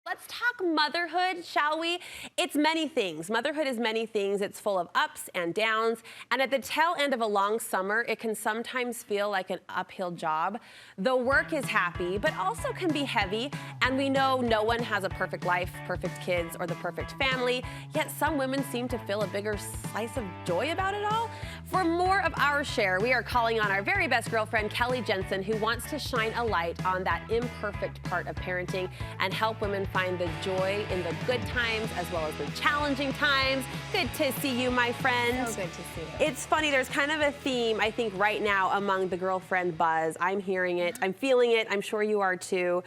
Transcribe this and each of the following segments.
Let's talk motherhood, shall we? It's many things. Motherhood is many things. It's full of ups and downs. And at the tail end of a long summer, it can sometimes feel like an uphill job. The work is happy, but also can be heavy. And we know no one has a perfect life, perfect kids, or the perfect family. Yet some women seem to feel a bigger slice of joy about it all. For more of our share, we are calling on our very best girlfriend, Kelly Jensen, who wants to shine a light on that imperfect part of parenting and help women find the joy in the good times as well as the challenging times. Good to see you, my friend. So good to see you. It's funny, there's kind of a theme, I think, right now among the girlfriend buzz. I'm hearing it, I'm feeling it, I'm sure you are too.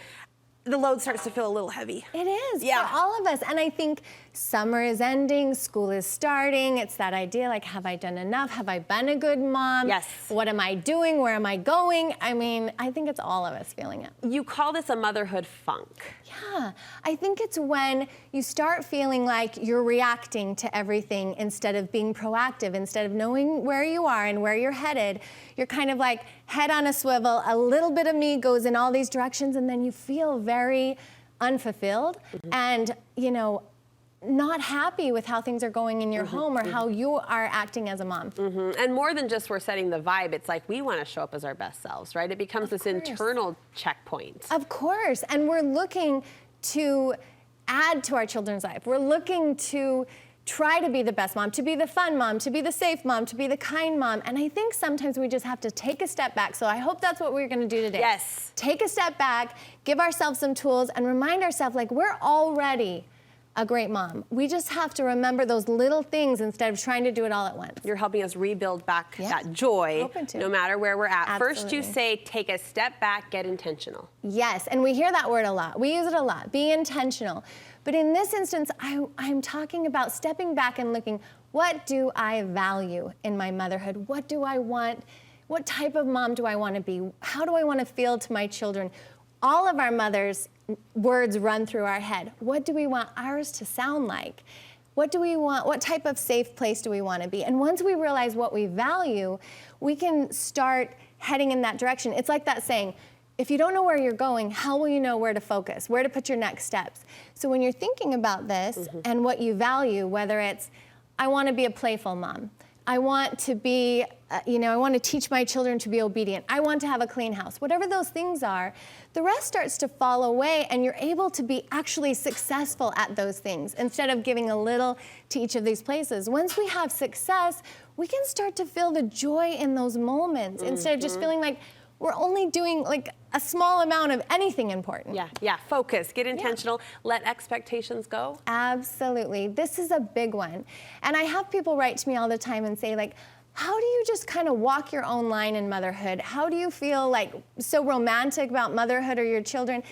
The load starts to feel a little heavy. It is, yeah, for all of us. And I think summer is ending, school is starting. It's that idea, like, have I done enough? Have I been a good mom? Yes. What am I doing? Where am I going? I mean, I think it's all of us feeling it. You call this a motherhood funk. Yeah, I think it's when you start feeling like you're reacting to everything instead of being proactive, instead of knowing where you are and where you're headed. You're kind of like head on a swivel, a little bit of me goes in all these directions, and then you feel very unfulfilled and, you know, not happy with how things are going in your home or how you are acting as a mom. And more than just we're setting the vibe, it's like we want to show up as our best selves, right? It becomes this internal checkpoint. Of course, and we're looking to add to our children's life. We're looking to try to be the best mom, to be the fun mom, to be the safe mom, to be the kind mom. And I think sometimes we just have to take a step back. So I hope that's what we're gonna do today. Yes. Take a step back, give ourselves some tools, and remind ourselves, like, we're already a great mom. We just have to remember those little things instead of trying to do it all at once. You're helping us rebuild back that joy, no matter where we're at. Absolutely. First you say, take a step back, get intentional. Yes, and we hear that word a lot. We use it a lot, be intentional. But in this instance, I'm talking about stepping back and looking, what do I value in my motherhood? What do I want? What type of mom do I want to be? How do I want to feel to my children? All of our mothers' words run through our head. What do we want ours to sound like? What do we want? What type of safe place do we want to be? And once we realize what we value, we can start heading in that direction. It's like that saying, if you don't know where you're going, how will you know where to focus, where to put your next steps? So when you're thinking about this and what you value, whether it's, I want to be a playful mom, I want to be, I want to teach my children to be obedient, I want to have a clean house, whatever those things are, the rest starts to fall away and you're able to be actually successful at those things instead of giving a little to each of these places. Once we have success, we can start to feel the joy in those moments instead of just feeling like we're only doing like a small amount of anything important. Yeah, focus, get intentional, let expectations go. Absolutely, this is a big one. And I have people write to me all the time and say, like, how do you just kind of walk your own line in motherhood? How do you feel like so romantic about motherhood or your children?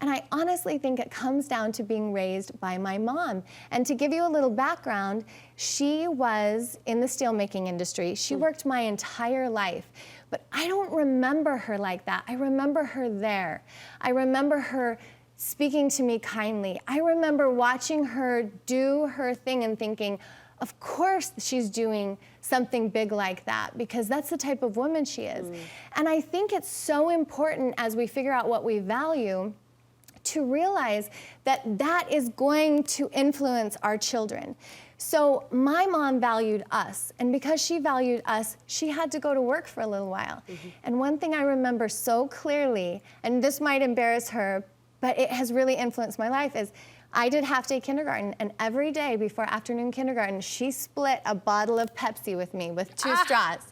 And I honestly think it comes down to being raised by my mom. And to give you a little background, she was in the steelmaking industry. She worked my entire life. But I don't remember her like that. I remember her there. I remember her speaking to me kindly. I remember watching her do her thing and thinking, of course she's doing something big like that because that's the type of woman she is. And I think it's so important as we figure out what we value to realize that that is going to influence our children. So my mom valued us, and because she valued us, she had to go to work for a little while. And one thing I remember so clearly, and this might embarrass her, but it has really influenced my life, is I did half-day kindergarten, and every day before afternoon kindergarten, she split a bottle of Pepsi with me with 2 straws.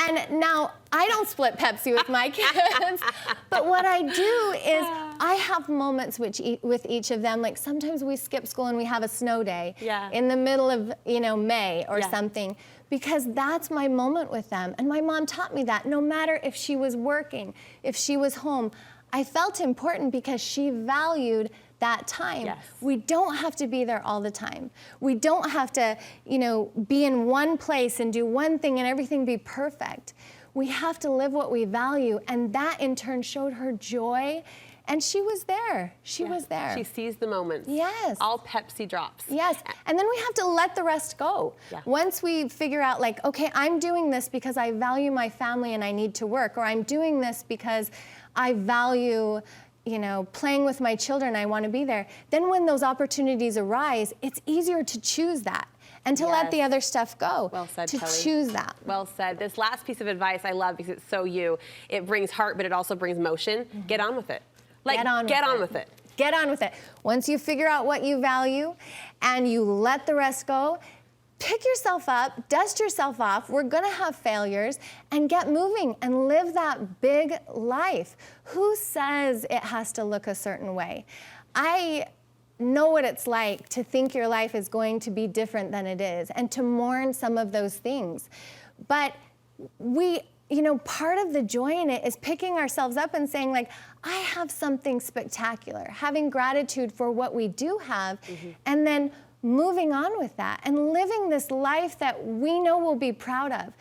And now, I don't split Pepsi with my kids, but what I do is I have moments with each of them. Like sometimes we skip school and we have a snow day in the middle of May or something, because that's my moment with them. And my mom taught me that no matter if she was working, if she was home, I felt important because she valued that time. We don't have to be there all the time. We don't have to, be in one place and do one thing and everything be perfect. We have to live what we value, and that in turn showed her joy, and she was there. She was there. She seized the moments. Yes. All Pepsi drops. Yes, and then we have to let the rest go. Once we figure out, like, okay, I'm doing this because I value my family and I need to work, or I'm doing this because I value you know, playing with my children, I want to be there. Then when those opportunities arise, it's easier to choose that and to let the other stuff go. Well said, to Kelly. choose that. Well said. This last piece of advice I love because it's so you. It brings heart, but it also brings motion. Get on with it. Like, get on with it. Get on with it. Once you figure out what you value and you let the rest go, pick yourself up, dust yourself off. We're gonna have failures, and get moving and live that big life. Who says it has to look a certain way? I know what it's like to think your life is going to be different than it is and to mourn some of those things. But you know, part of the joy in it is picking ourselves up and saying, like, I have something spectacular, having gratitude for what we do have, and then moving on with that and living this life that we know we'll be proud of.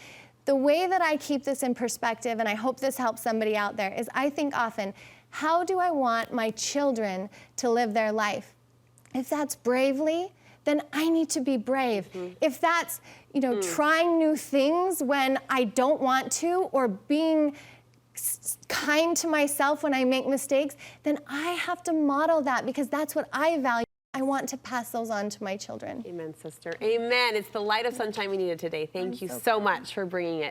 The way that I keep this in perspective, and I hope this helps somebody out there, is I think often, how do I want my children to live their life? If that's bravely, then I need to be brave. If that's, you know, trying new things when I don't want to, or being kind to myself when I make mistakes, then I have to model that because that's what I value. I want to pass those on to my children. Amen, sister. Amen. It's the light of sunshine we needed today. Thank you so much for bringing it.